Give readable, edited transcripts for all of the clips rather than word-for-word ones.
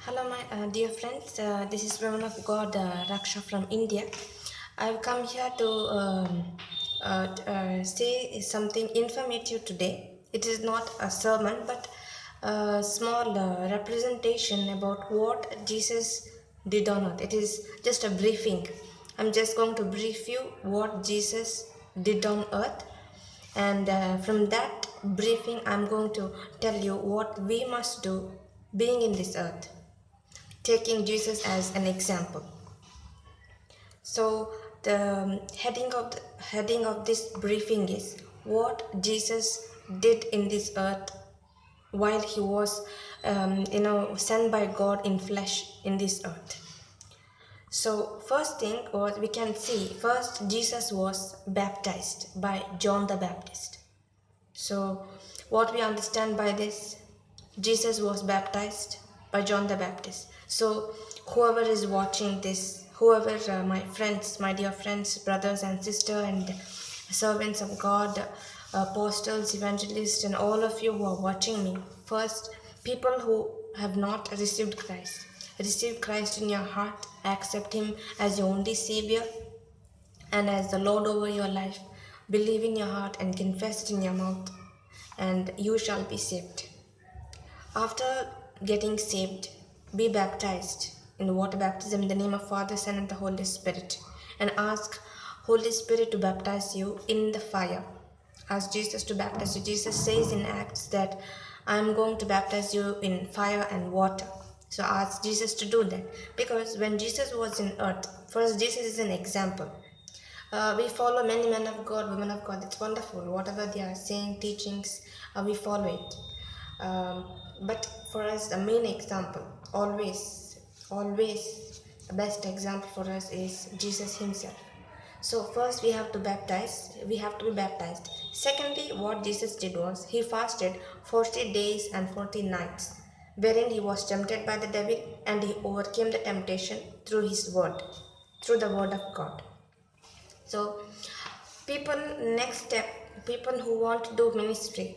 Hello, my dear friends. This is woman of God Raksha from India. I've come here to say something informative today. It is not a sermon, but a small representation about what Jesus did on earth. It is just a briefing. I'm just going to brief you what Jesus did on earth, and from that briefing, I'm going to tell you what we must do being in this earth, taking Jesus as an example. So the heading of this briefing is what Jesus did in this earth while he was sent by God in flesh in this earth. So first thing was, we can see first Jesus was baptized by John the Baptist. So what we understand by this, Jesus was baptized by John the Baptist. So whoever is watching this, whoever my friends, my dear friends, brothers and sisters and servants of God, apostles, evangelists, and all of you who are watching me, first, people who have not received Christ, receive Christ in your heart, accept him as your only Savior and as the Lord over your life. Believe in your heart and confess it in your mouth, and you shall be saved. After getting saved, be baptized in water baptism in the name of Father, Son, and the Holy Spirit, and ask Holy Spirit to baptize you in the fire. Ask Jesus to baptize you. Jesus says in Acts that I am going to baptize you in fire and water. So ask Jesus to do that, because when Jesus was in earth, first Jesus is an example. We follow many men of God, women of God. It's wonderful. Whatever they are saying, teachings, we follow it. But for us, the main example, always, the best example for us is Jesus Himself. So first we have to baptize. We have to be baptized. Secondly, what Jesus did was He fasted 40 days and 40 nights, wherein He was tempted by the devil, and He overcame the temptation through His word, through the word of God. So, people, next step, people who want to do ministry.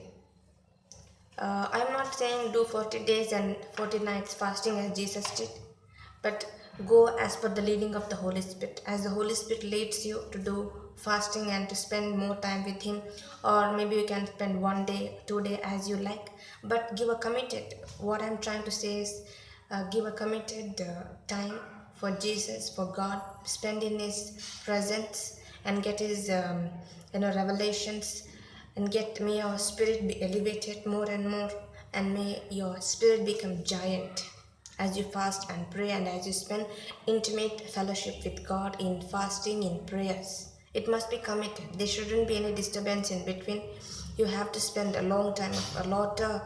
I'm not saying do 40 days and 40 nights fasting as Jesus did, but go as per the leading of the Holy Spirit. As the Holy Spirit leads you to do fasting and to spend more time with Him, or maybe you can spend 1 day, 2 day as you like, but give a committed. What I'm trying to say is give a committed time for Jesus, for God, spend in His presence and get His revelations, and may your spirit be elevated more and more, and may your spirit become giant as you fast and pray, and as you spend intimate fellowship with God in fasting, in prayers. It must be committed. There shouldn't be any disturbance in between. You have to spend a long time, a lot of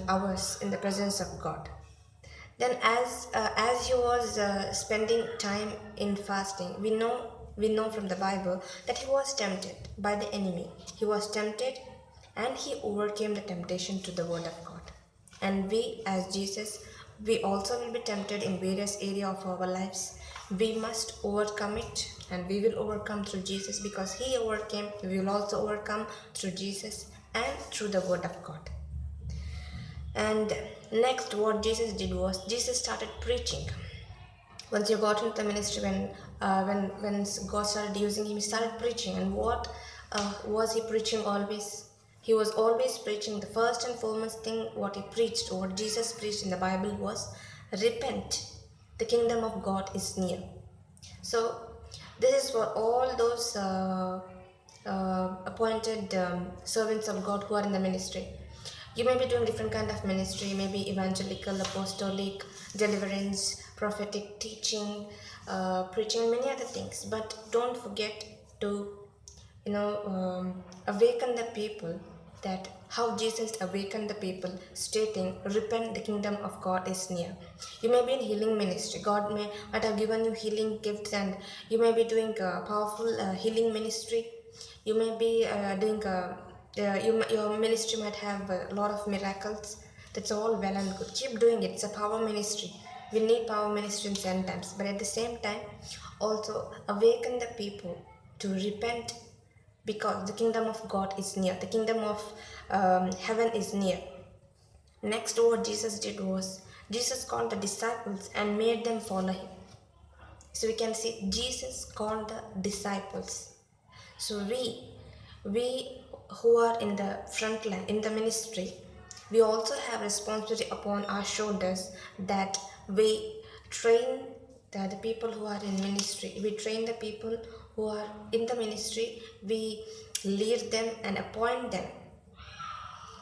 hours in the presence of God. Then, as he was spending time in fasting, we know from the Bible that he was tempted by the enemy. He was tempted, and he overcame the temptation to the word of God. And we, as Jesus, we also will be tempted in various areas of our lives. We must overcome it, and we will overcome through Jesus, because He overcame. We will also overcome through Jesus and through the word of God. And next, what Jesus did was Jesus started preaching. Once he got into the ministry, when God started using him, he started preaching. And what was he preaching always? He was always preaching. The first and foremost thing what he preached, or what Jesus preached in the Bible, was repent. The kingdom of God is near. So this is for all those appointed servants of God who are in the ministry. You may be doing different kind of ministry, maybe evangelical, apostolic, deliverance, prophetic teaching, preaching, many other things. But don't forget to, awaken the people, that how Jesus awakened the people, stating, repent, the kingdom of God is near. You may be in healing ministry. God might have given you healing gifts, and you may be doing a powerful healing ministry. You may be doing your ministry might have a lot of miracles. That's all well and good. Keep doing it. It's a power ministry. We need power ministry in end times, but at the same time, also awaken the people to repent, because the kingdom of God is near. The kingdom of heaven is near. Next, what Jesus did was, Jesus called the disciples and made them follow him. So we can see Jesus called the disciples. So we who are in the front line, in the ministry, we also have responsibility upon our shoulders that we train the people who are in ministry. We train the people who are in the ministry. We lead them and appoint them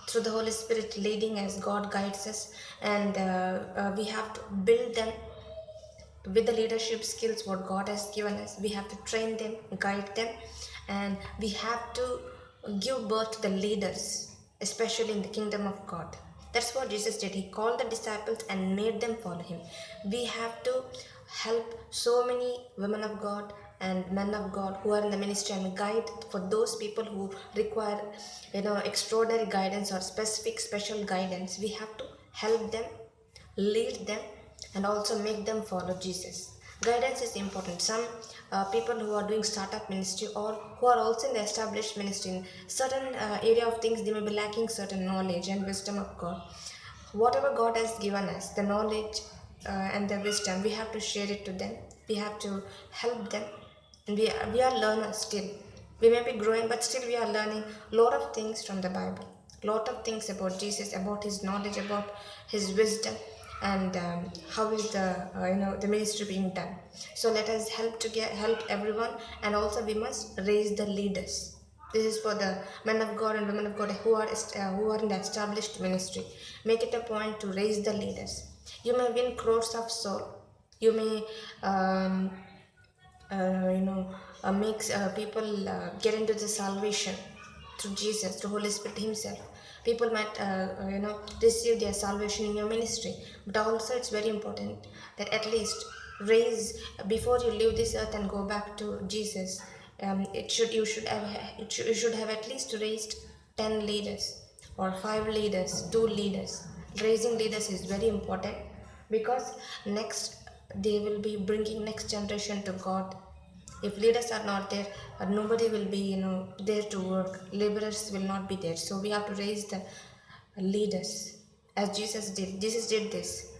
through the Holy Spirit leading as God guides us, and we have to build them with the leadership skills what God has given us. We have to train them, guide them, and we have to give birth to the leaders, especially in the kingdom of God. That's what Jesus did. He called the disciples and made them follow him. We have to help so many women of God and men of God who are in the ministry and guide for those people who require extraordinary guidance or specific special guidance. We have to help them, lead them, and also make them follow Jesus. Guidance is important. Some people who are doing startup ministry or who are also in the established ministry in certain area of things, they may be lacking certain knowledge and wisdom of God. Whatever God has given us, the knowledge and the wisdom, we have to share it to them. We have to help them. And we are learners still. We may be growing, but still we are learning a lot of things from the Bible. Lot of things about Jesus, about his knowledge, about his wisdom, and how is the ministry being done. So let us help everyone, and also we must raise the leaders. This is for the men of God and women of God who are in the established ministry. Make it a point to raise the leaders. You may win crores of souls. You may makes people get into the salvation through Jesus, through Holy Spirit himself. People might receive their salvation in your ministry, but also it's very important that at least raise, before you leave this earth and go back to Jesus, you should have at least raised 10 leaders or 5 leaders, 2 leaders. Raising leaders is very important, because next they will be bringing next generation to God. If leaders are not there, nobody will be there to work. Laborers will not be there. So we have to raise the leaders, as Jesus did. Jesus did this.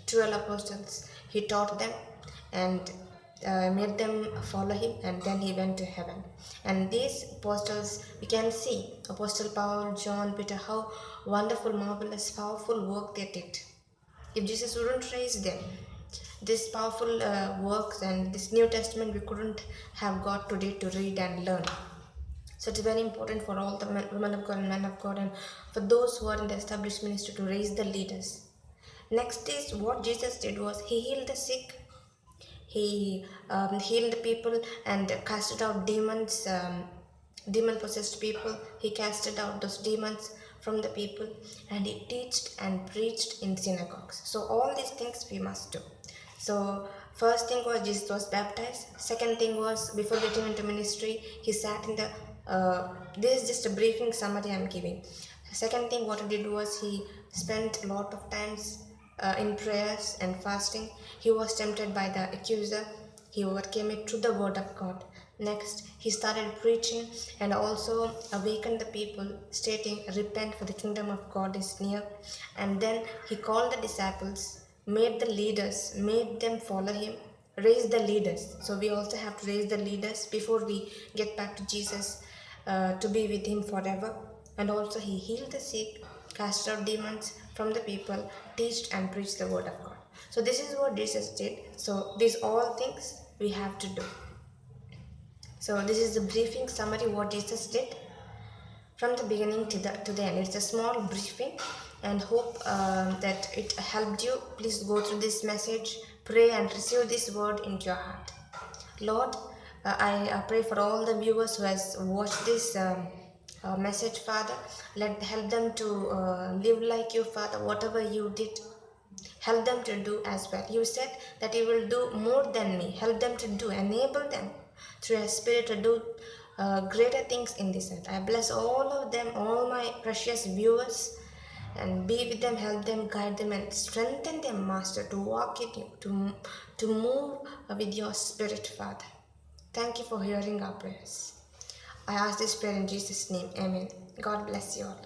12 apostles, he taught them and made them follow him, and then he went to heaven. And these apostles, we can see Apostle Paul, John, Peter, how wonderful, marvelous, powerful work they did. If Jesus wouldn't raise them, this powerful works and this New Testament we couldn't have got today to read and learn. So it's very important for all the women of God and men of God, and for those who are in the established ministry, to raise the leaders. Next is what Jesus did was, he healed the sick. He healed people and casted out demons, demon possessed people. He casted out those demons from the people, and he taught and preached in synagogues. So all these things we must do. So first thing was Jesus was baptized. Second thing was, before getting into ministry, he sat in the this is just a briefing summary I'm giving. Second thing what he did was, he spent a lot of times in prayers and fasting. He was tempted by the accuser. He overcame it through the word of God. Next, he started preaching and also awakened the people, stating, repent, for the kingdom of God is near. And then he called the disciples, made the leaders, made them follow him, raised the leaders. So we also have to raise the leaders before we get back to Jesus, to be with him forever. And also he healed the sick, cast out demons from the people, teached and preached the word of God. So this is what Jesus did. So these all things we have to do. So this is the briefing summary what Jesus did from the beginning to the end. It's a small briefing, and hope that it helped you. Please go through this message, pray and receive this word into your heart. Lord, I pray for all the viewers who has watched this message, Father. Help them to live like you, Father. Whatever you did, help them to do as well. You said that you will do more than me. Help them to do, enable them through your spirit to do greater things in this earth. I bless all of them, all my precious viewers, and be with them, help them, guide them, and strengthen them, Master, to walk in you, to move with your spirit, Father. Thank you for hearing our prayers. I ask this prayer in Jesus' name. Amen. God bless you all.